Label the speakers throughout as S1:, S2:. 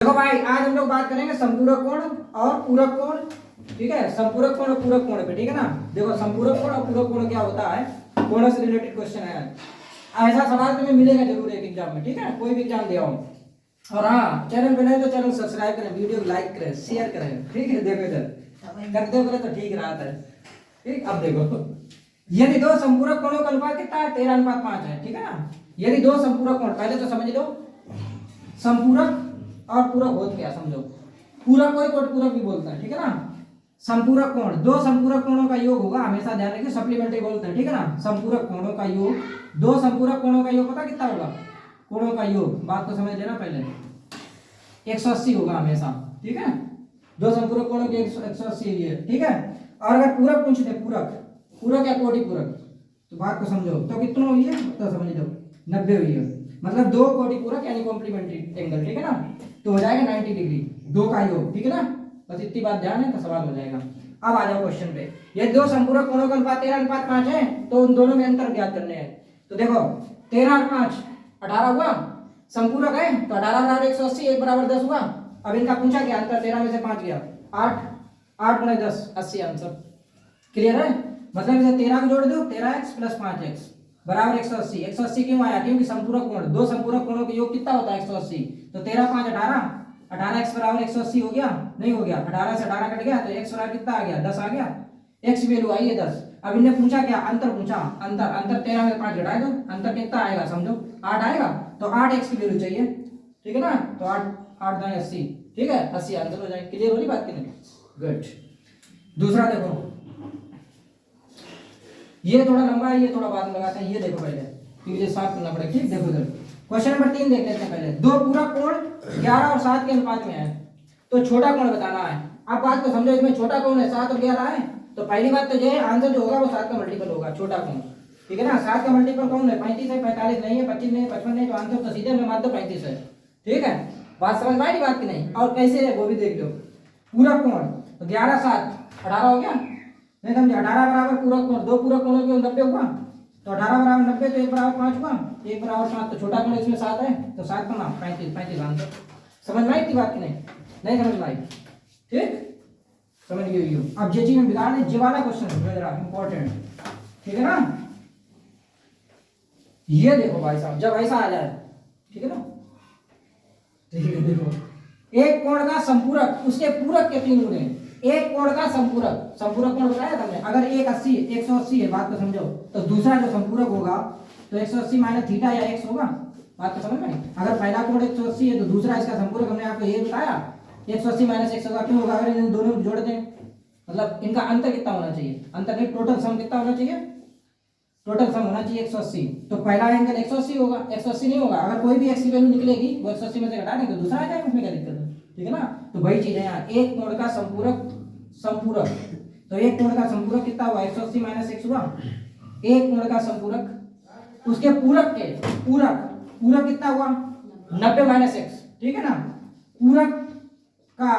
S1: देखो भाई आज हम लोग बात करेंगे संपूरक कोण और पूरक कोण। ठीक है, संपूरक कोण और पूरक कोण पे। ठीक है ना। देखो संपूरक कोण और पूरक कोण क्या होता है, कोणों से रिलेटेड क्वेश्चन है। ऐसा सवाल तुम्हें मिलेगा जरूर एक एग्जाम में। ठीक है, कोई भी एग्जाम दिया हो। और हाँ, चैनल पे नए तो चैनल सब्सक्राइब करें, वीडियो लाइक करें, शेयर करें। ठीक है, देखो इधर करते हो तो ठीक रहा था। ठीक, अब देखो यदि दो संपूरक कोणों का अनुपात कितना है, 13:5 है। ठीक है ना। यदि दो संपूरक कोण, पहले तो समझ लो संपूरक और पूरक होता क्या समझो। पूरक कोई कोट पूरक भी बोलता है। ठीक है ना। संपूरक कोण, दो संपूरक कोणों का योग होगा, हमेशा ध्यान रखिए, सप्लीमेंट्री बोलते हैं। ठीक है ना। संपूरक कोणों का योग, दो संपूरक कोणों का योग पता कितना होगा, कोणों का योग, बात को समझ लेना पहले, 180 होगा हमेशा। ठीक है, दो संपूरक कोणों के 180 है। ठीक है। और अगर पूरक पूछ दे, पूरक पूरक या कोटि पूरक, तो बात को समझो, तो कितना हुई है तो समझ लो 90 हुई है। मतलब दो कोटि पूरक यानी कॉम्प्लीमेंट्री एंगल। ठीक है ना। तो हो जाएगा 90 डिग्री, दो का योग। ठीक है ना। बस इतनी बात ध्यान है तो सवाल हो जाएगा। अब आ जाओ क्वेश्चन पे। ये दो संपूरक कोणों का अनुपात 13:5 है, तो उन दोनों में अंतर ज्ञात करने हैं। तो देखो 13 और 5 18 हुआ, संपूरक है तो 18 बराबर 180, 1 बराबर 10 हुआ। अब इनका पूछा क्या अंतर, 13 में से 5 गया 8, 8 गुणे 10 80 आंसर। क्लियर है। मतलब इसे 13 को जोड़ दो, 13x प्लस 5x बराबर 180। 180 क्यों आया, क्योंकि संपूरक कोण, दो संपूरक कोणों का योग कितना होता है 180। तो 13 5 18, 18x बराबर 180 हो गया, नहीं हो गया, 18 से 18 कट गया तो x बराबर कितना आ गया 10 आ गया। x वैल्यू आई है 10। अब इन्हें पूछा क्या, अंतर पूछा। अंतर अंतर 13 में 5 घटाए दो, अंतर कितना आएगा समझो 8 आएगा। तो 8x की वैल्यू चाहिए। ठीक है ना। तो 8 8 दाएं 80। ठीक है, 80 आंसर हो जाएगा। क्लियर हो रही बात की नहीं? गुड। दूसरा देखो, ये थोड़ा लंबा है, ये थोड़ा बाद में लगाते हैं। ये देखो पहले, क्योंकि ये साफ करना पड़ेगा। ठीक, देखो इधर क्वेश्चन नंबर 3 देख लेते हैं पहले। दो पूरक कोण 11 और 7 के अनुपात में है, तो छोटा कोण बताना है। अब बात को समझो, इसमें छोटा कोण है 7 और 11 है, तो पहली बात तो ये आंसर जो होगा वो 7 का मल्टीपल होगा, छोटा कोण। ठीक है ना। 7 का मल्टीपल कौन है, 35 है, 45 नहीं है, 25 नहीं है, 55 नहीं, तो आंसर तो सीधे में मात्र 35 है। ठीक है, बात समझ में आई बात की नहीं? और कैसे है वो भी देख लो। पूरक कोण तो 11 7 18 हो गया, नहीं समझे। 18 बराबर पूरक कोण, दो पूरक कोणों के 90 हुआ, तो 18 बराबर 90, तो 1 बराबर 5 हुआ, 1 बराबर 7, तो छोटा कोण इसमें 7 है, तो 7 का नाम 35 35 आंसर। समझ में आई थी बात की नहीं? नहीं समझ में आई? ठीक, समझ गई हो। अब जे चीज में बिगाड़ नहीं, जे वाला क्वेश्चन है जरा इंपॉर्टेंट। ठीक है ना। ये देखो भाई साहब, जब ऐसा आ जाए, ठीक है ना, ठीक है, देखो एक कोण का संपूरक उसके पूरक के 3 गुणे। एक कोण का संपूरक, संपूरक कोण बताया था हमने, अगर 180 है, बात को समझो, तो दूसरा जो संपूरक होगा तो 180 माइनस थीटा या x होगा। बात को समझ में? अगर पहला कोण 180 है तो दूसरा इसका संपूरक हमने आपको ये बताया 180 माइनस x होगा। क्यों होगा, अगर इन दोनों को जोड़ दें, मतलब इनका अंतर कितना होना चाहिए, अंतर नहीं टोटल सम कितना होना चाहिए, टोटल सम होना चाहिए 180। तो पहला एंगल 180 होगा, 180 नहीं होगा, अगर कोई भी x की वैल्यू निकलेगी वो 180 में से घटा देंगे तो दूसरा आ जाएगा, उसमें क्या दिक्कत है? ठीक है ना। तो वही चीज है यहाँ, एक कोण का संपूरक, संपूरक, तो एक कोण का संपूरक कितना हुआ 180 माइनस x हुआ। एक कोण का संपूरक उसके पूरक के, पूरक पूरक कितना हुआ 90 माइनस x। ठीक है ना। पूरक का,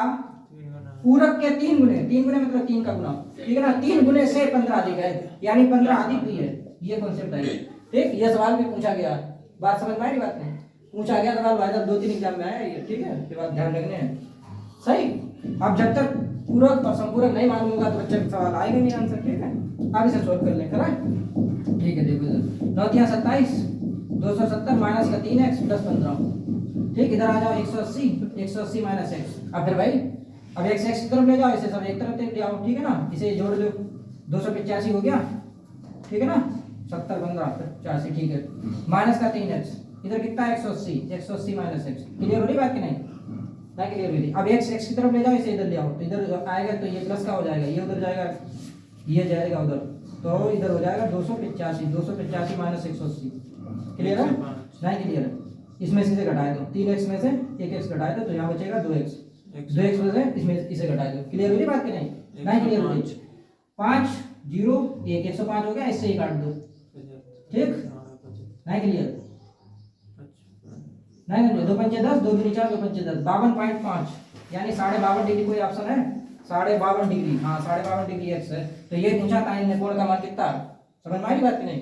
S1: पूरक के 3 गुने, 3 गुने मतलब 3 का गुना। ठीक है ना। 3 गुने से 15 अधिक है, यानी 15 अधिक भी है, ये कॉन्सेप्ट है। ठीक, ये सवाल भी पूछा गया, बात समझ में आई? बात नहीं पूछा गया सवाल भाई साहब, 2-3 एग्जाम में आया ये। ठीक है, ये बात ध्यान रखने हैं। सही। अब जब तक पूरक और संपूरक नहीं मालूम होगा तो बच्चे का सवाल आएगा नहीं आंसर। ठीक है, अब इसे सोल्व कर लें, करें? ठीक है, देखो इधर 9 तिया 27, 270 माइनस का 3x प्लस 15। ठीक, इधर आ जाओ 180, 180 माइनस x। अब फिर भाई अब x की तरफ ले जाओ, इसे सब एक तरफ ले जाओ। ठीक है ना, इसे जोड़ दो, 285 हो गया। ठीक है ना, 70 15 85। ठीक है, माइनस का 3x, इधर कितना है 180, 180 माइनस x। क्लियर हो रही बात कि नहीं? नहीं क्लियर हो रही। अब x की तरफ ले जाओ, इसे इधर ले आओ, तो इधर आएगा तो ये प्लस का हो जाएगा, ये उधर जाएगा, ये जाएगा उधर, तो इधर हो जाएगा 285, 285 माइनस 180। क्लियर है? नहीं क्लियर है? इसमें से घटाए दो, 3x में से 1x घटाए दो, तो यहाँ बचेगा 2x, 2x में से इसमें इसे घटाए दो। क्लियर हो रही बात कि नहीं? नहीं क्लियर हो रही। 5 0 1 105 हो गया, इससे ही काट दो। ठीक, नहीं क्लियर? नहीं नहीं, 2 पंचे 10, 2 दूनी 4, 2 पंचे 10, 52.5 यानी 52.5 डिग्री। कोई ऑप्शन है? 52.5 डिग्री, हाँ 52.5 डिग्री x है। तो ये पूछा था इनने, कोण का मान कितना? समझ में आई बात कि नहीं?